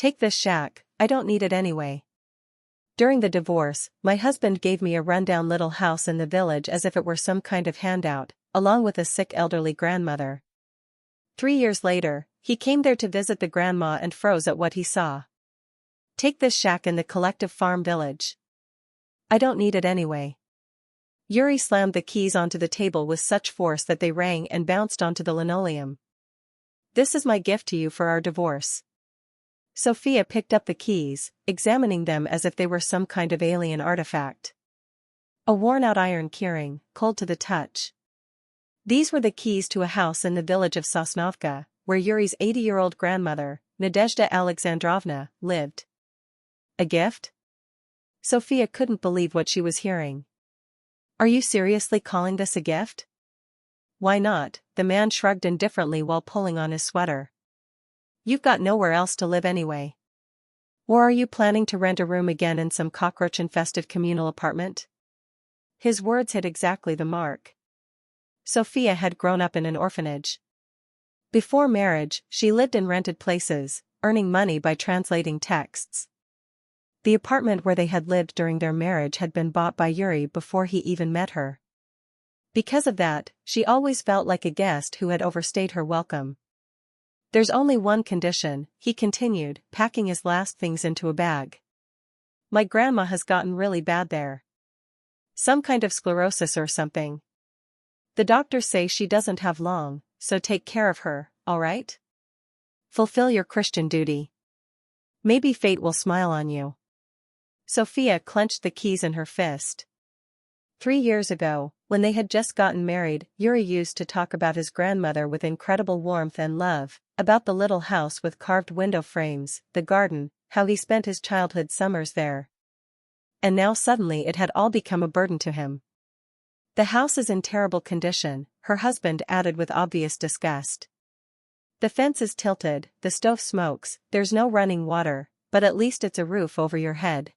Take this shack, I don't need it anyway. During the divorce, my husband gave me a rundown little house in the village as if it were some kind of handout, along with a sick elderly grandmother. 3 years later, he came there to visit the grandma and froze at what he saw. Take this shack in the collective farm village. I don't need it anyway. Yuri slammed the keys onto the table with such force that they rang and bounced onto the linoleum. This is my gift to you for our divorce. Sofia picked up the keys, examining them as if they were some kind of alien artifact. A worn-out iron keyring, cold to the touch. These were the keys to a house in the village of Sosnovka, where Yuri's 80-year-old grandmother, Nadezhda Alexandrovna, lived. A gift? Sofia couldn't believe what she was hearing. Are you seriously calling this a gift? Why not? The man shrugged indifferently while pulling on his sweater. You've got nowhere else to live anyway. Or are you planning to rent a room again in some cockroach-infested communal apartment? His words hit exactly the mark. Sofia had grown up in an orphanage. Before marriage, she lived in rented places, earning money by translating texts. The apartment where they had lived during their marriage had been bought by Yuri before he even met her. Because of that, she always felt like a guest who had overstayed her welcome. There's only one condition, he continued, packing his last things into a bag. My grandma has gotten really bad there. Some kind of sclerosis or something. The doctors say she doesn't have long, so take care of her, all right? Fulfill your Christian duty. Maybe fate will smile on you. Sofia clenched the keys in her fist. 3 years ago, when they had just gotten married, Yuri used to talk about his grandmother with incredible warmth and love, about the little house with carved window frames, the garden, how he spent his childhood summers there. And now suddenly it had all become a burden to him. The house is in terrible condition, her husband added with obvious disgust. The fence is tilted, the stove smokes, there's no running water, but at least it's a roof over your head.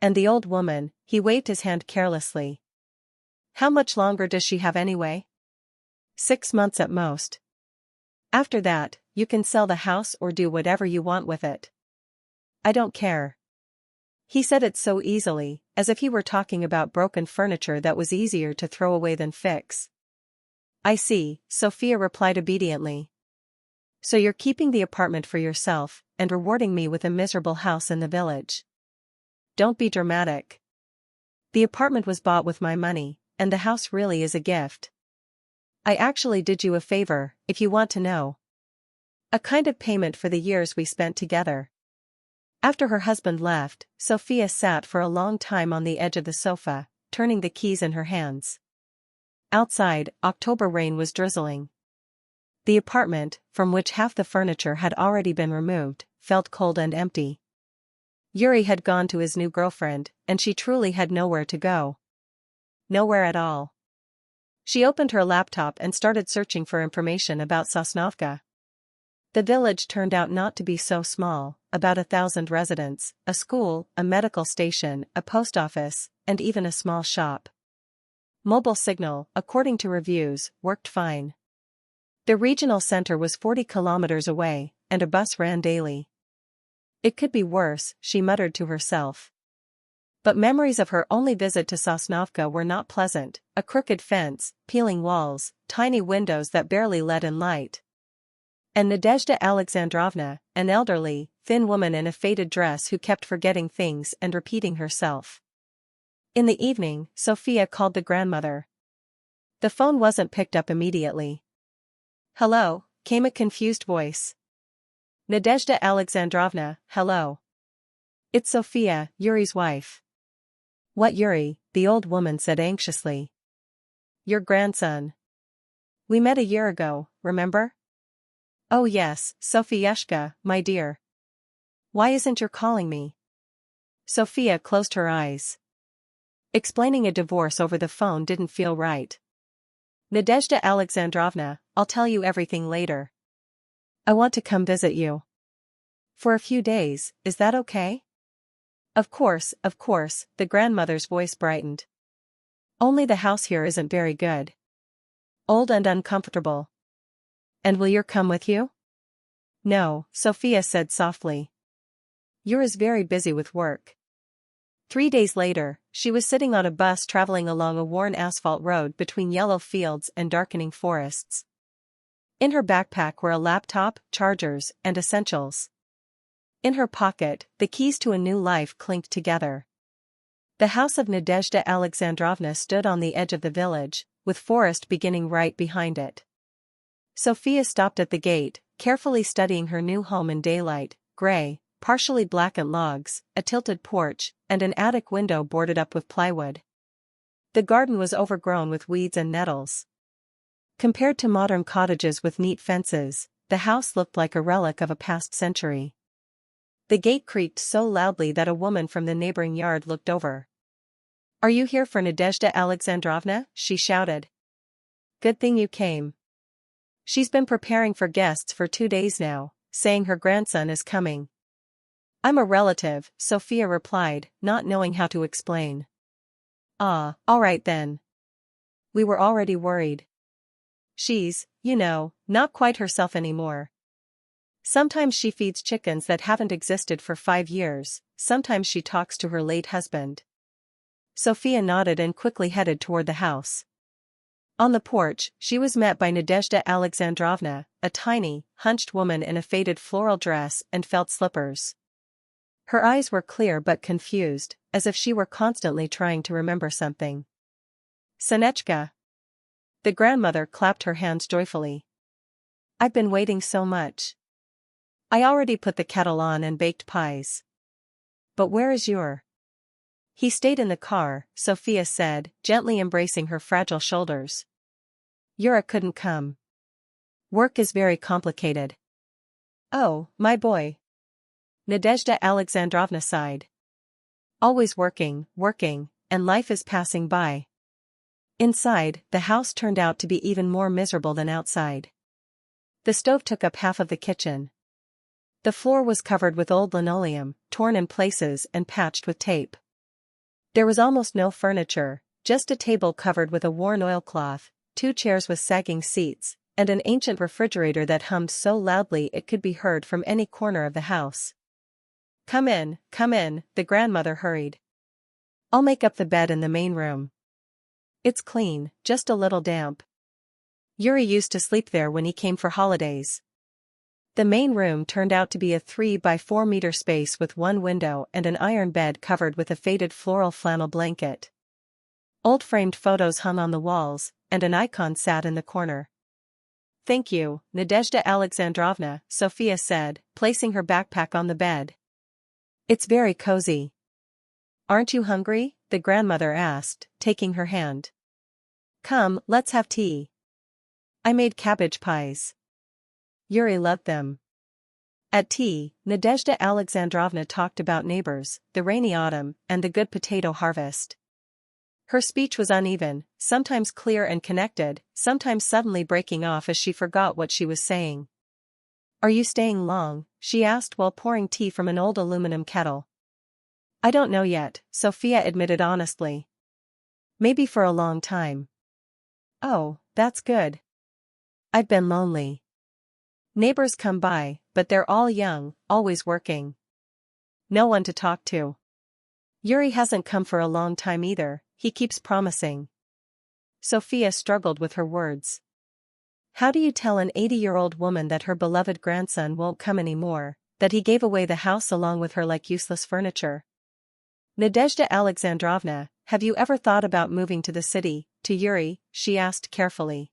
And the old woman, he waved his hand carelessly. How much longer does she have anyway? 6 months at most. After that, you can sell the house or do whatever you want with it. I don't care. He said it so easily, as if he were talking about broken furniture that was easier to throw away than fix. I see, Sofia replied obediently. So you're keeping the apartment for yourself, and rewarding me with a miserable house in the village. Don't be dramatic. The apartment was bought with my money, and the house really is a gift. I actually did you a favor, if you want to know. A kind of payment for the years we spent together. After her husband left, Sofia sat for a long time on the edge of the sofa, turning the keys in her hands. Outside, October rain was drizzling. The apartment, from which half the furniture had already been removed, felt cold and empty. Yuri had gone to his new girlfriend, and she truly had nowhere to go. Nowhere at all. She opened her laptop and started searching for information about Sosnovka. The village turned out not to be so small, about 1,000 residents, a school, a medical station, a post office, and even a small shop. Mobile signal, according to reviews, worked fine. The regional center was 40 kilometers away, and a bus ran daily. It could be worse, she muttered to herself. But memories of her only visit to Sosnovka were not pleasant, a crooked fence, peeling walls, tiny windows that barely let in light. And Nadezhda Alexandrovna, an elderly, thin woman in a faded dress who kept forgetting things and repeating herself. In the evening, Sofia called the grandmother. The phone wasn't picked up immediately. Hello, came a confused voice. Nadezhda Alexandrovna, hello. It's Sofia, Yuri's wife. What Yuri? The old woman said anxiously. Your grandson. We met a year ago, remember? Oh yes, Sofieshka, my dear. Why isn't you calling me? Sofia closed her eyes. Explaining a divorce over the phone didn't feel right. Nadezhda Alexandrovna, I'll tell you everything later. I want to come visit you. For a few days, is that okay? Of course, the grandmother's voice brightened. Only the house here isn't very good. Old and uncomfortable. And will you come with you? No, Sofia said softly. Yuri's very busy with work. 3 days later, she was sitting on a bus traveling along a worn asphalt road between yellow fields and darkening forests. In her backpack were a laptop, chargers, and essentials. In her pocket, the keys to a new life clinked together. The house of Nadezhda Alexandrovna stood on the edge of the village, with forest beginning right behind it. Sofia stopped at the gate, carefully studying her new home in daylight: gray, partially blackened logs, a tilted porch, and an attic window boarded up with plywood. The garden was overgrown with weeds and nettles. Compared to modern cottages with neat fences, the house looked like a relic of a past century. The gate creaked so loudly that a woman from the neighboring yard looked over. "Are you here for Nadezhda Alexandrovna?" she shouted. "Good thing you came. She's been preparing for guests for 2 days now, saying her grandson is coming." "I'm a relative," Sofia replied, not knowing how to explain. "Ah, all right then. We were already worried. She's, not quite herself anymore. Sometimes she feeds chickens that haven't existed for 5 years, sometimes she talks to her late husband." Sofia nodded and quickly headed toward the house. On the porch, she was met by Nadezhda Alexandrovna, a tiny, hunched woman in a faded floral dress and felt slippers. Her eyes were clear but confused, as if she were constantly trying to remember something. "Sonechka." The grandmother clapped her hands joyfully. "I've been waiting so much. I already put the kettle on and baked pies." "But where is Yuri?" "He stayed in the car," Sofia said, gently embracing her fragile shoulders. "Yuri couldn't come. Work is very complicated." "Oh, my boy." Nadezhda Alexandrovna sighed. "Always working, and life is passing by." Inside, the house turned out to be even more miserable than outside. The stove took up half of the kitchen. The floor was covered with old linoleum, torn in places and patched with tape. There was almost no furniture, just a table covered with a worn oilcloth, 2 chairs with sagging seats, and an ancient refrigerator that hummed so loudly it could be heard from any corner of the house. Come in," the grandmother hurried. "I'll make up the bed in the main room. It's clean, just a little damp. Yuri used to sleep there when he came for holidays." The main room turned out to be a 3 by 4 meter space with one window and an iron bed covered with a faded floral flannel blanket. Old framed photos hung on the walls, and an icon sat in the corner. "Thank you, Nadezhda Alexandrovna," Sofia said, placing her backpack on the bed. "It's very cozy." "Aren't you hungry?" the grandmother asked, taking her hand. "Come, let's have tea. I made cabbage pies. Yuri loved them." At tea, Nadezhda Alexandrovna talked about neighbors, the rainy autumn, and the good potato harvest. Her speech was uneven, sometimes clear and connected, sometimes suddenly breaking off as she forgot what she was saying. "Are you staying long?" she asked while pouring tea from an old aluminum kettle. "I don't know yet," Sofia admitted honestly. "Maybe for a long time." "Oh, that's good. I've been lonely. Neighbors come by, but they're all young, always working. No one to talk to. Yuri hasn't come for a long time either, he keeps promising." Sofia struggled with her words. How do you tell an 80-year-old woman that her beloved grandson won't come anymore, that he gave away the house along with her like useless furniture? "Nadezhda Alexandrovna, have you ever thought about moving to the city, to Yuri?" she asked carefully.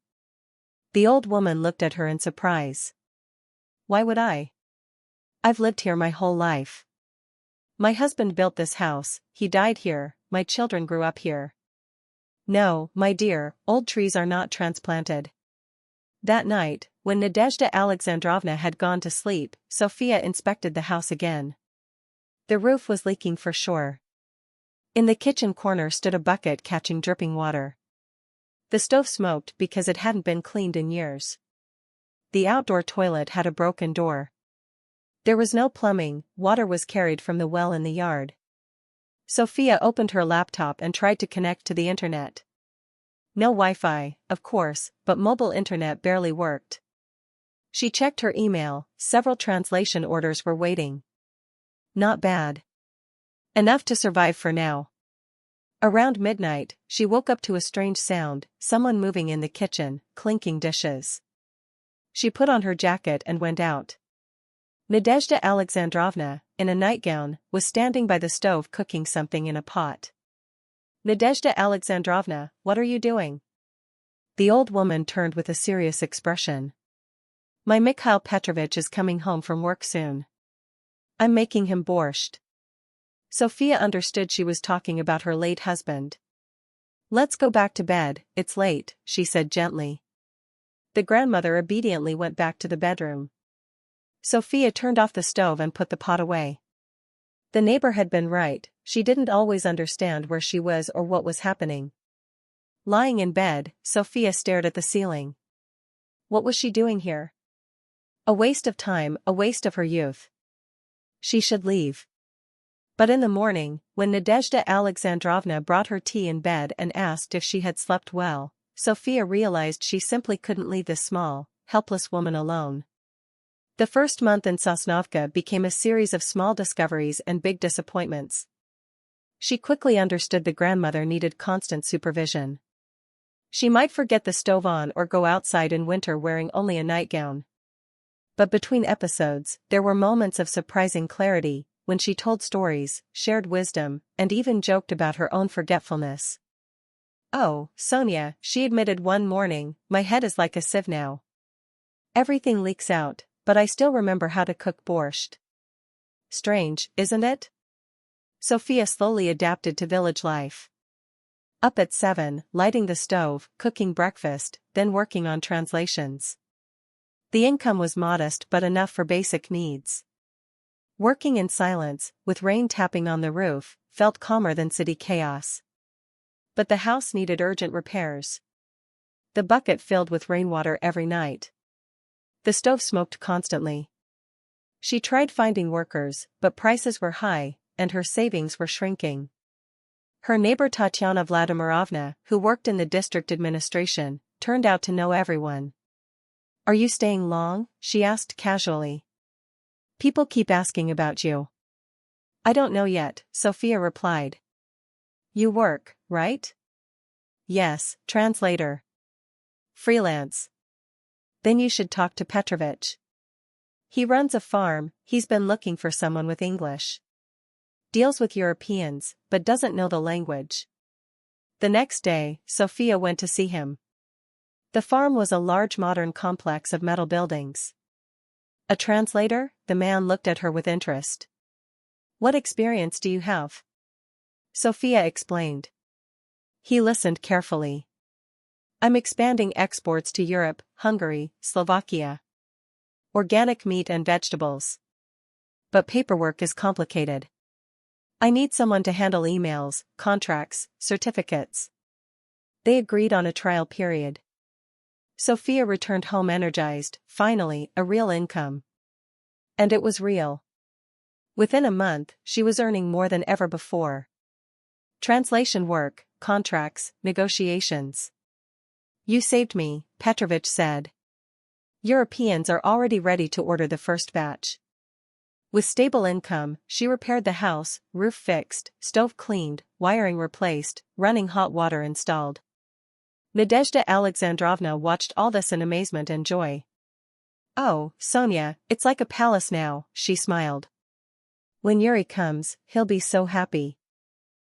The old woman looked at her in surprise. "Why would I? I've lived here my whole life. My husband built this house, he died here, my children grew up here. No, my dear, old trees are not transplanted." That night, when Nadezhda Alexandrovna had gone to sleep, Sofia inspected the house again. The roof was leaking for sure. In the kitchen corner stood a bucket catching dripping water. The stove smoked because it hadn't been cleaned in years. The outdoor toilet had a broken door. There was no plumbing, water was carried from the well in the yard. Sofia opened her laptop and tried to connect to the internet. No Wi-Fi, of course, but mobile internet barely worked. She checked her email, several translation orders were waiting. Not bad. Enough to survive for now. Around midnight, she woke up to a strange sound, someone moving in the kitchen, clinking dishes. She put on her jacket and went out. Nadezhda Alexandrovna, in a nightgown, was standing by the stove cooking something in a pot. Nadezhda Alexandrovna, what are you doing? The old woman turned with a serious expression. My Mikhail Petrovich is coming home from work soon. I'm making him borscht. Sofia understood she was talking about her late husband. Let's go back to bed, it's late, she said gently. The grandmother obediently went back to the bedroom. Sofia turned off the stove and put the pot away. The neighbor had been right, she didn't always understand where she was or what was happening. Lying in bed, Sofia stared at the ceiling. What was she doing here? A waste of time, a waste of her youth. She should leave. But in the morning, when Nadezhda Alexandrovna brought her tea in bed and asked if she had slept well, Sofia realized she simply couldn't leave this small, helpless woman alone. The first month in Sosnovka became a series of small discoveries and big disappointments. She quickly understood the grandmother needed constant supervision. She might forget the stove on or go outside in winter wearing only a nightgown. But between episodes, there were moments of surprising clarity, when she told stories, shared wisdom, and even joked about her own forgetfulness. Oh, Sonia, she admitted one morning, my head is like a sieve now. Everything leaks out, but I still remember how to cook borscht. Strange, isn't it? Sofia slowly adapted to village life. Up at 7, lighting the stove, cooking breakfast, then working on translations. The income was modest but enough for basic needs. Working in silence, with rain tapping on the roof, felt calmer than city chaos. But the house needed urgent repairs. The bucket filled with rainwater every night. The stove smoked constantly. She tried finding workers, but prices were high, and her savings were shrinking. Her neighbor Tatyana Vladimirovna, who worked in the district administration, turned out to know everyone. Are you staying long? She asked casually. People keep asking about you. I don't know yet, Sofia replied. You work, right? Yes, translator. Freelance. Then you should talk to Petrovich. He runs a farm, he's been looking for someone with English. Deals with Europeans, but doesn't know the language. The next day, Sofia went to see him. The farm was a large modern complex of metal buildings. A translator? The man looked at her with interest. What experience do you have? Sofia explained. He listened carefully. I'm expanding exports to Europe, Hungary, Slovakia. Organic meat and vegetables. But paperwork is complicated. I need someone to handle emails, contracts, certificates. They agreed on a trial period. Sofia returned home energized, finally, a real income. And it was real. Within a month, she was earning more than ever before. Translation work, contracts, negotiations. You saved me, Petrovich said. Europeans are already ready to order the first batch. With stable income, she repaired the house, roof fixed, stove cleaned, wiring replaced, running hot water installed. Nadezhda Alexandrovna watched all this in amazement and joy. Oh, Sonia, it's like a palace now, she smiled. When Yuri comes, he'll be so happy.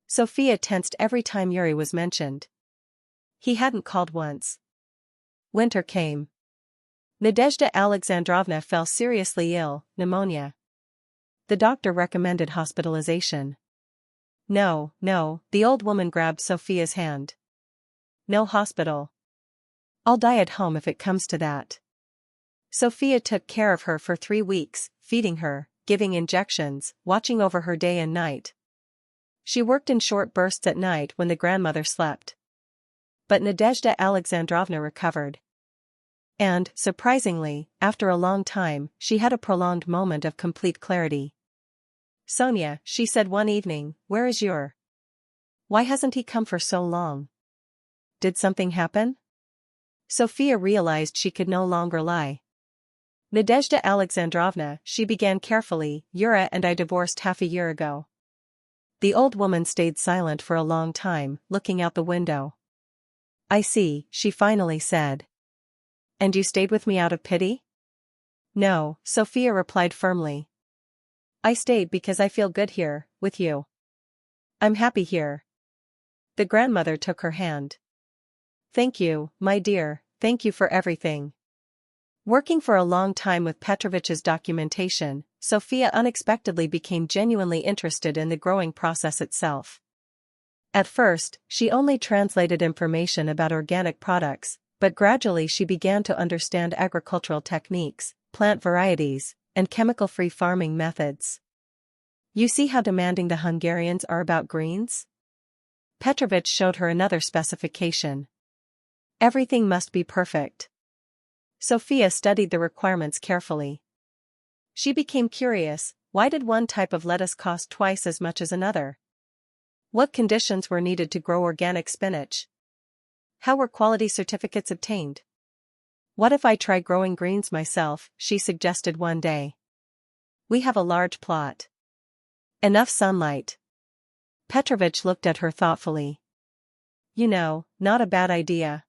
Sofia tensed every time Yuri was mentioned. He hadn't called once. Winter came. Nadezhda Alexandrovna fell seriously ill, pneumonia. The doctor recommended hospitalization. No, the old woman grabbed Sofia's hand. No hospital. I'll die at home if it comes to that. Sofia took care of her for 3 weeks, feeding her, giving injections, watching over her day and night. She worked in short bursts at night when the grandmother slept. But Nadezhda Alexandrovna recovered. And, surprisingly, after a long time, she had a prolonged moment of complete clarity. Sonia, she said one evening, where is Yuri? Why hasn't he come for so long? Did something happen? Sofia realized she could no longer lie. Nadezhda Alexandrovna, she began carefully, Yura and I divorced half a year ago. The old woman stayed silent for a long time, looking out the window. I see, she finally said. And you stayed with me out of pity? No, Sofia replied firmly. I stayed because I feel good here, with you. I'm happy here. The grandmother took her hand. Thank you, my dear, thank you for everything. Working for a long time with Petrovich's documentation, Sofia unexpectedly became genuinely interested in the growing process itself. At first, she only translated information about organic products, but gradually she began to understand agricultural techniques, plant varieties, and chemical-free farming methods. You see how demanding the Hungarians are about greens? Petrovich showed her another specification. Everything must be perfect. Sofia studied the requirements carefully. She became curious, why did one type of lettuce cost twice as much as another? What conditions were needed to grow organic spinach? How were quality certificates obtained? What if I try growing greens myself, she suggested one day. We have a large plot. Enough sunlight. Petrovich looked at her thoughtfully. You know, not a bad idea.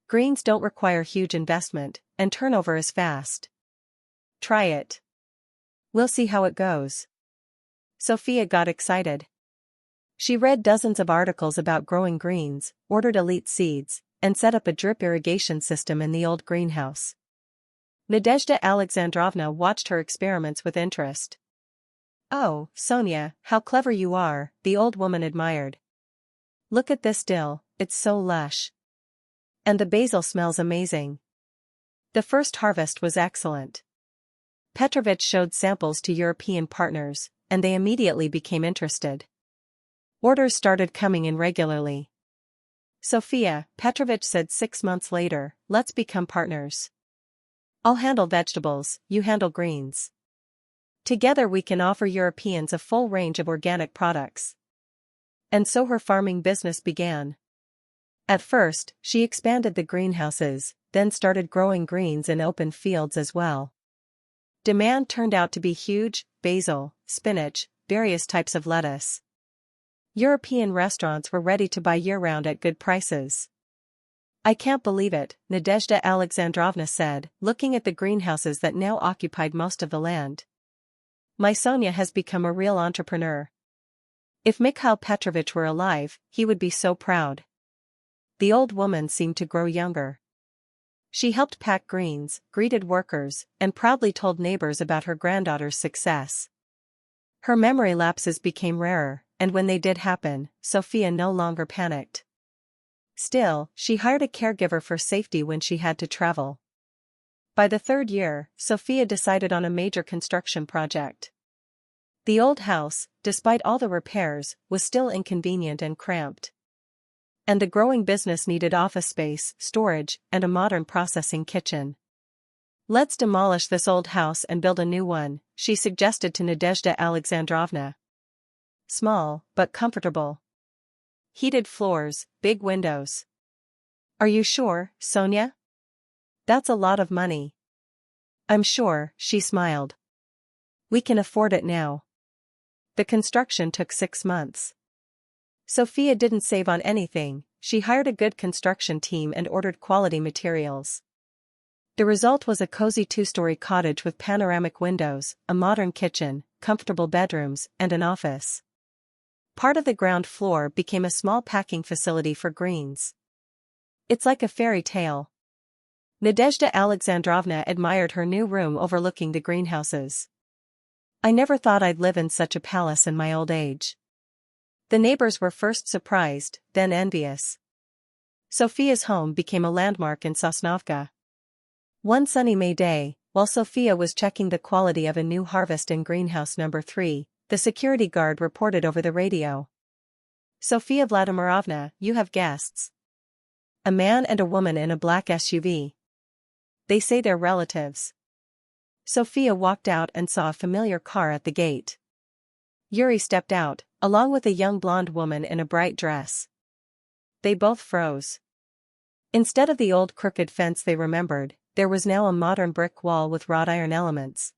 Greens don't require huge investment, and turnover is fast. Try it. We'll see how it goes. Sofia got excited. She read dozens of articles about growing greens, ordered elite seeds, and set up a drip irrigation system in the old greenhouse. Nadezhda Alexandrovna watched her experiments with interest. Oh, Sonia, how clever you are, the old woman admired. Look at this dill, it's so lush. And the basil smells amazing. The first harvest was excellent. Petrovich showed samples to European partners, and they immediately became interested. Orders started coming in regularly. Sofia, Petrovich said 6 months later, let's become partners. I'll handle vegetables, you handle greens. Together we can offer Europeans a full range of organic products. And so her farming business began. At first, she expanded the greenhouses, then started growing greens in open fields as well. Demand turned out to be huge: basil, spinach, various types of lettuce. European restaurants were ready to buy year-round at good prices. I can't believe it, Nadezhda Alexandrovna said, looking at the greenhouses that now occupied most of the land. My Sonia has become a real entrepreneur. If Mikhail Petrovich were alive, he would be so proud. The old woman seemed to grow younger. She helped pack greens, greeted workers, and proudly told neighbors about her granddaughter's success. Her memory lapses became rarer, and when they did happen, Sofia no longer panicked. Still, she hired a caregiver for safety when she had to travel. By the 3rd year, Sofia decided on a major construction project. The old house, despite all the repairs, was still inconvenient and cramped. And the growing business needed office space, storage, and a modern processing kitchen. Let's demolish this old house and build a new one, she suggested to Nadezhda Alexandrovna. Small, but comfortable. Heated floors, big windows. Are you sure, Sonia? That's a lot of money. I'm sure, she smiled. We can afford it now. The construction took 6 months. Sofia didn't save on anything, she hired a good construction team and ordered quality materials. The result was a cozy 2-story cottage with panoramic windows, a modern kitchen, comfortable bedrooms, and an office. Part of the ground floor became a small packing facility for greens. It's like a fairy tale. Nadezhda Alexandrovna admired her new room overlooking the greenhouses. I never thought I'd live in such a palace in my old age. The neighbors were first surprised, then envious. Sofia's home became a landmark in Sosnovka. One sunny May day, while Sofia was checking the quality of a new harvest in greenhouse number 3, the security guard reported over the radio. Sofia Vladimirovna, you have guests. A man and a woman in a black SUV. They say they're relatives. Sofia walked out and saw a familiar car at the gate. Yuri stepped out, along with a young blonde woman in a bright dress. They both froze. Instead of the old crooked fence they remembered, there was now a modern brick wall with wrought iron elements.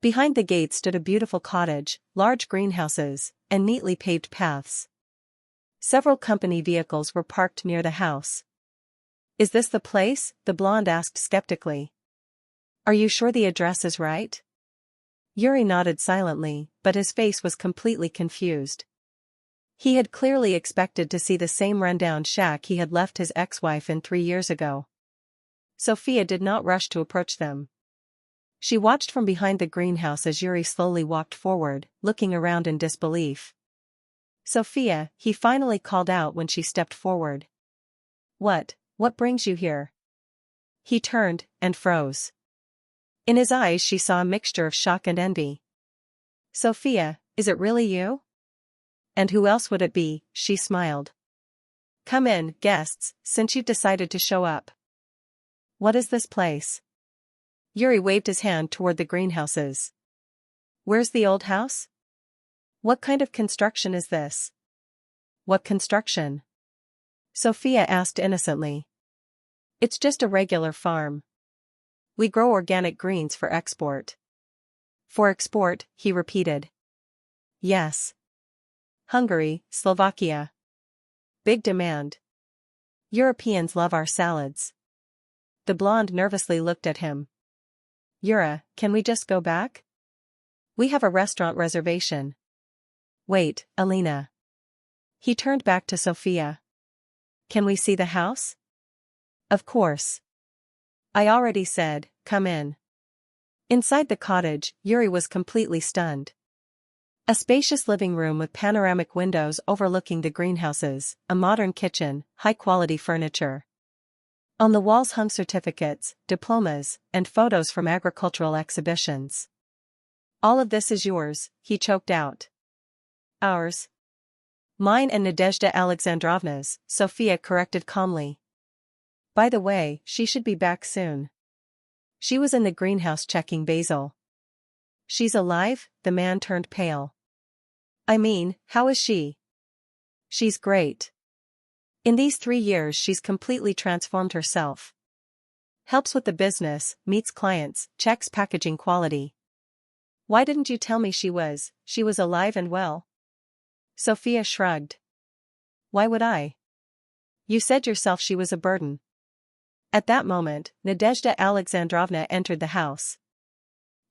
Behind the gate stood a beautiful cottage, large greenhouses, and neatly paved paths. Several company vehicles were parked near the house. "Is this the place?" the blonde asked skeptically. "Are you sure the address is right?" Yuri nodded silently, but his face was completely confused. He had clearly expected to see the same rundown shack he had left his ex-wife in 3 years ago. Sofia did not rush to approach them. She watched from behind the greenhouse as Yuri slowly walked forward, looking around in disbelief. "Sofia," he finally called out when she stepped forward. What brings you here?" He turned, and froze. In his eyes she saw a mixture of shock and envy. "Sofia, is it really you?" "And who else would it be?" she smiled. "Come in, guests, since you've decided to show up." "What is this place?" Yuri waved his hand toward the greenhouses. "Where's the old house?" "What kind of construction is this?" "What construction?" Sofia asked innocently. "It's just a regular farm. We grow organic greens for export." "For export," he repeated. "Yes. Hungary, Slovakia. Big demand. Europeans love our salads." The blonde nervously looked at him. "Yura, can we just go back? We have a restaurant reservation." "Wait, Alina." He turned back to Sofia. "Can we see the house?" "Of course. I already said, come in." Inside the cottage, Yuri was completely stunned. A spacious living room with panoramic windows overlooking the greenhouses, a modern kitchen, high-quality furniture. On the walls hung certificates, diplomas, and photos from agricultural exhibitions. "All of this is yours," he choked out. "Ours." "Mine and Nadezhda Alexandrovna's," Sofia corrected calmly. "By the way, she should be back soon. She was in the greenhouse checking basil." "She's alive?" The man turned pale. "I mean, how is she?" "She's great. In these 3 years she's completely transformed herself. Helps with the business, meets clients, checks packaging quality." "Why didn't you tell me she was alive and well?" Sofia shrugged. "Why would I? You said yourself she was a burden." At that moment, Nadezhda Alexandrovna entered the house.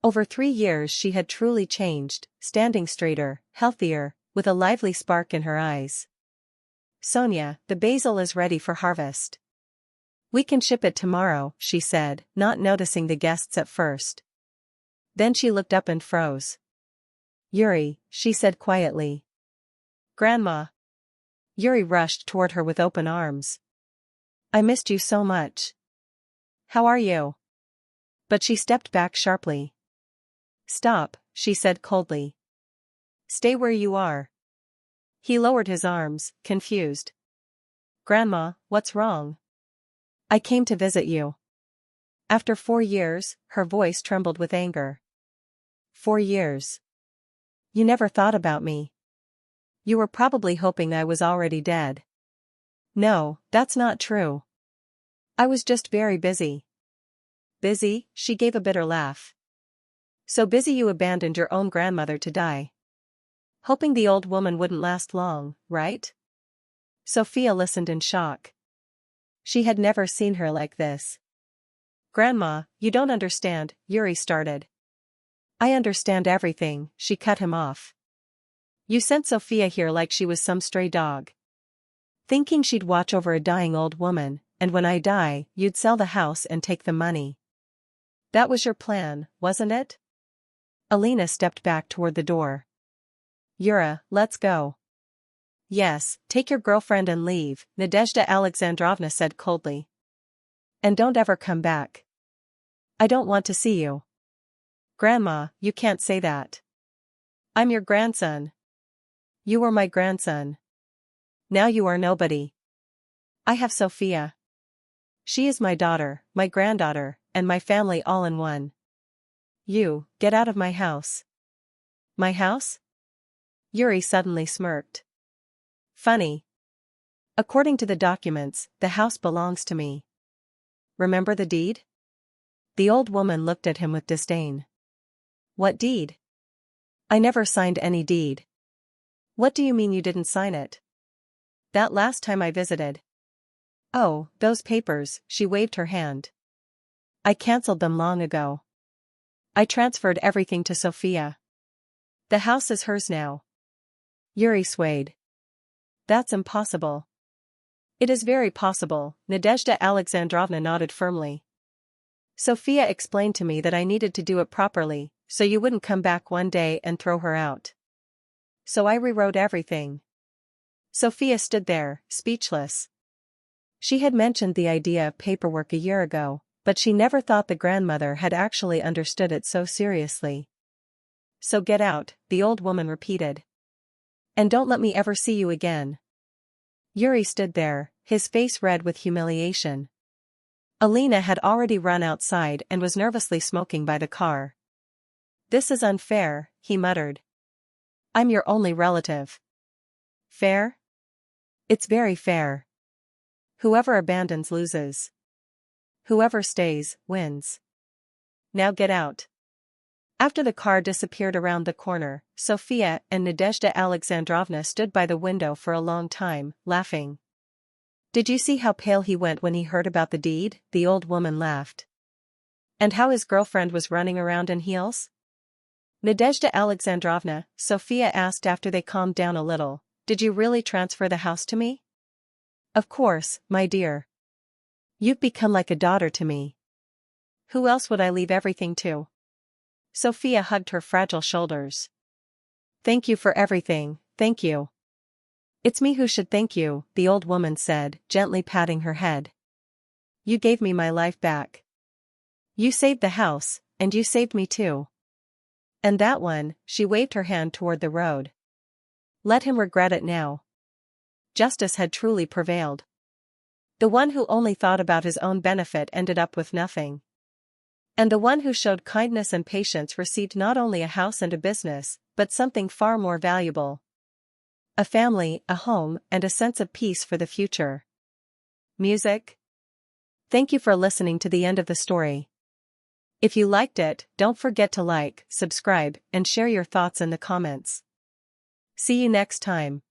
Over 3 years she had truly changed, standing straighter, healthier, with a lively spark in her eyes. "Sonia, the basil is ready for harvest. We can ship it tomorrow," she said, not noticing the guests at first. Then she looked up and froze. "Yuri," she said quietly. "Grandma." Yuri rushed toward her with open arms. "I missed you so much. How are you?" But she stepped back sharply. "Stop," she said coldly. "Stay where you are." He lowered his arms, confused. "Grandma, what's wrong?" "I came to visit you." After 4 years, her voice trembled with anger. 4 years. You never thought about me. You were probably hoping I was already dead." "No, that's not true. I was just very busy." "Busy?" She gave a bitter laugh. "So busy you abandoned your own grandmother to die. Hoping the old woman wouldn't last long, right?" Sofia listened in shock. She had never seen her like this. "Grandma, you don't understand," Yuri started. "I understand everything," she cut him off. "You sent Sofia here like she was some stray dog. Thinking she'd watch over a dying old woman, and when I die, you'd sell the house and take the money. That was your plan, wasn't it?" Alina stepped back toward the door. "Yura, let's go." "Yes, take your girlfriend and leave," Nadezhda Alexandrovna said coldly. "And don't ever come back. I don't want to see you." "Grandma, you can't say that. I'm your grandson. You were my grandson. Now you are nobody. I have Sofia. She is my daughter, my granddaughter, and my family all in one. You, get out of my house." "My house?" Yuri suddenly smirked. "Funny. According to the documents, the house belongs to me. Remember the deed?" The old woman looked at him with disdain. What deed? I never signed any deed. What do you mean you didn't sign it? That last time I visited. Oh, those papers, she waved her hand. I cancelled them long ago. I transferred everything to Sofia. The house is hers now. Yuri swayed. That's impossible. It is very possible, Nadezhda Alexandrovna nodded firmly. Sofia explained to me that I needed to do it properly, so you wouldn't come back one day and throw her out. So I rewrote everything. Sofia stood there, speechless. She had mentioned the idea of paperwork a year ago, but she never thought the grandmother had actually understood it so seriously. So get out, the old woman repeated. And don't let me ever see you again. Yuri stood there, his face red with humiliation. Alina had already run outside and was nervously smoking by the car. This is unfair, he muttered. I'm your only relative. Fair? It's very fair. Whoever abandons loses. Whoever stays, wins. Now get out. After the car disappeared around the corner, Sofia and Nadezhda Alexandrovna stood by the window for a long time, laughing. Did you see how pale he went when he heard about the deed? The old woman laughed. And how his girlfriend was running around in heels? Nadezhda Alexandrovna, Sofia asked after they calmed down a little, did you really transfer the house to me? Of course, my dear. You've become like a daughter to me. Who else would I leave everything to? Sofia hugged her fragile shoulders. Thank you for everything, thank you. It's me who should thank you, the old woman said, gently patting her head. You gave me my life back. You saved the house, and you saved me too. And that one, she waved her hand toward the road. Let him regret it now. Justice had truly prevailed. The one who only thought about his own benefit ended up with nothing. And the one who showed kindness and patience received not only a house and a business, but something far more valuable. A family, a home, and a sense of peace for the future. Music? Thank you for listening to the end of the story. If you liked it, don't forget to like, subscribe, and share your thoughts in the comments. See you next time.